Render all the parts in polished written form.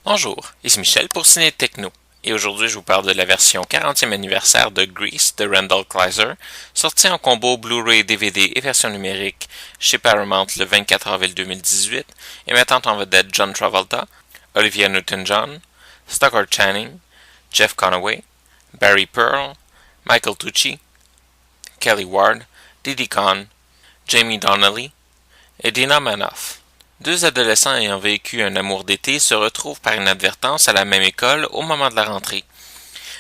Bonjour, ici Michel pour Ciné Techno, et aujourd'hui je vous parle de la version 40e anniversaire de Grease de Randall Kleiser, sortie en combo Blu-ray, DVD et version numérique chez Paramount le 24 avril 2018, et mettant en vedette John Travolta, Olivia Newton-John, Stockard Channing, Jeff Conaway, Barry Pearl, Michael Tucci, Kelly Ward, Didi Conn, Jamie Donnelly et Dina Manoff. Deux adolescents ayant vécu un amour d'été se retrouvent par inadvertance à la même école au moment de la rentrée.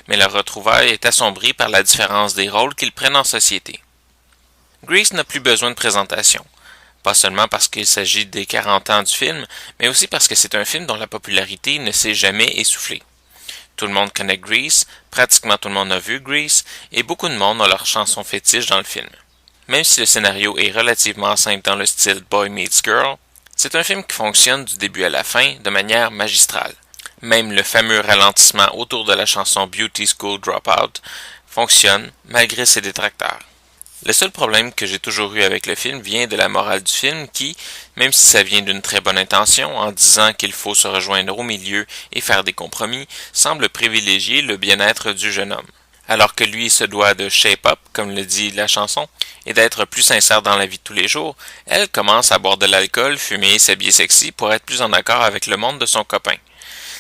Mais leur retrouvaille est assombrie par la différence des rôles qu'ils prennent en société. Grease n'a plus besoin de présentation. Pas seulement parce qu'il s'agit des 40 ans du film, mais aussi parce que c'est un film dont la popularité ne s'est jamais essoufflée. Tout le monde connaît Grease, pratiquement tout le monde a vu Grease, et beaucoup de monde a leur chanson fétiche dans le film. Même si le scénario est relativement simple dans le style Boy Meets Girl, c'est un film qui fonctionne du début à la fin de manière magistrale. Même le fameux ralentissement autour de la chanson Beauty School Dropout fonctionne malgré ses détracteurs. Le seul problème que j'ai toujours eu avec le film vient de la morale du film qui, même si ça vient d'une très bonne intention en disant qu'il faut se rejoindre au milieu et faire des compromis, semble privilégier le bien-être du jeune homme. Alors que lui se doit de shape up, comme le dit la chanson, et d'être plus sincère dans la vie de tous les jours, elle commence à boire de l'alcool, fumer et s'habiller sexy pour être plus en accord avec le monde de son copain.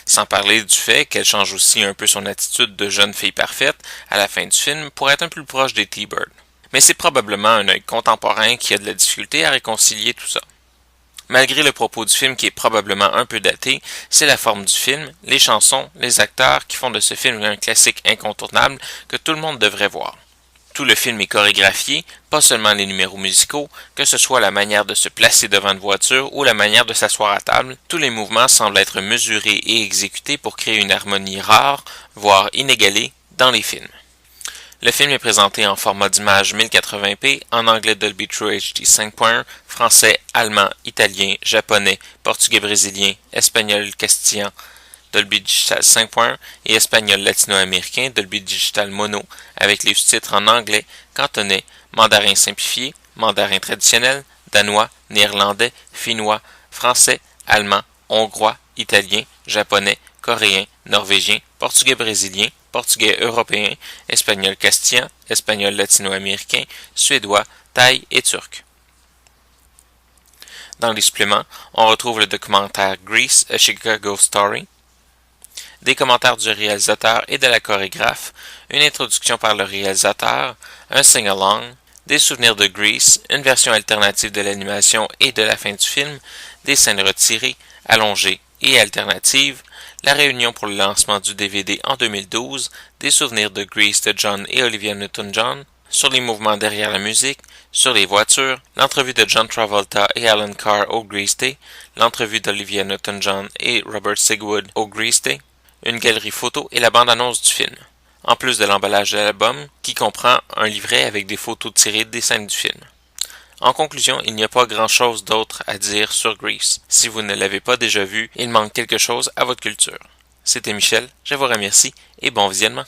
Sans parler du fait qu'elle change aussi un peu son attitude de jeune fille parfaite à la fin du film pour être un peu plus proche des T-Bird. Mais c'est probablement un œil contemporain qui a de la difficulté à réconcilier tout ça. Malgré le propos du film qui est probablement un peu daté, c'est la forme du film, les chansons, les acteurs qui font de ce film un classique incontournable que tout le monde devrait voir. Tout le film est chorégraphié, pas seulement les numéros musicaux, que ce soit la manière de se placer devant une voiture ou la manière de s'asseoir à table, tous les mouvements semblent être mesurés et exécutés pour créer une harmonie rare, voire inégalée, dans les films. Le film est présenté en format d'image 1080p, en anglais Dolby True HD 5.1, français, allemand, italien, japonais, portugais brésilien, espagnol castillan, Dolby Digital 5.1 et espagnol latino-américain Dolby Digital Mono, avec les sous-titres en anglais, cantonais, mandarin simplifié, mandarin traditionnel, danois, néerlandais, finnois, français, allemand, hongrois, italien, japonais, coréen, norvégien, portugais brésilien, portugais européen, espagnol castillan, espagnol latino-américain, suédois, thaï et turc. Dans les suppléments, on retrouve le documentaire Grease, A Chicago Story, des commentaires du réalisateur et de la chorégraphe, une introduction par le réalisateur, un sing-along, des souvenirs de Grease, une version alternative de l'animation et de la fin du film, des scènes retirées, allongées et alternatives, la réunion pour le lancement du DVD en 2012, des souvenirs de Grease de John et Olivia Newton-John, sur les mouvements derrière la musique, sur les voitures, l'entrevue de John Travolta et Alan Carr au Grease Day, l'entrevue d'Olivia Newton-John et Robert Sigwood au Grease Day, une galerie photo et la bande-annonce du film, en plus de l'emballage de l'album qui comprend un livret avec des photos tirées des scènes du film. En conclusion, il n'y a pas grand-chose d'autre à dire sur Grease. Si vous ne l'avez pas déjà vu, il manque quelque chose à votre culture. C'était Michel, je vous remercie et bon visionnement.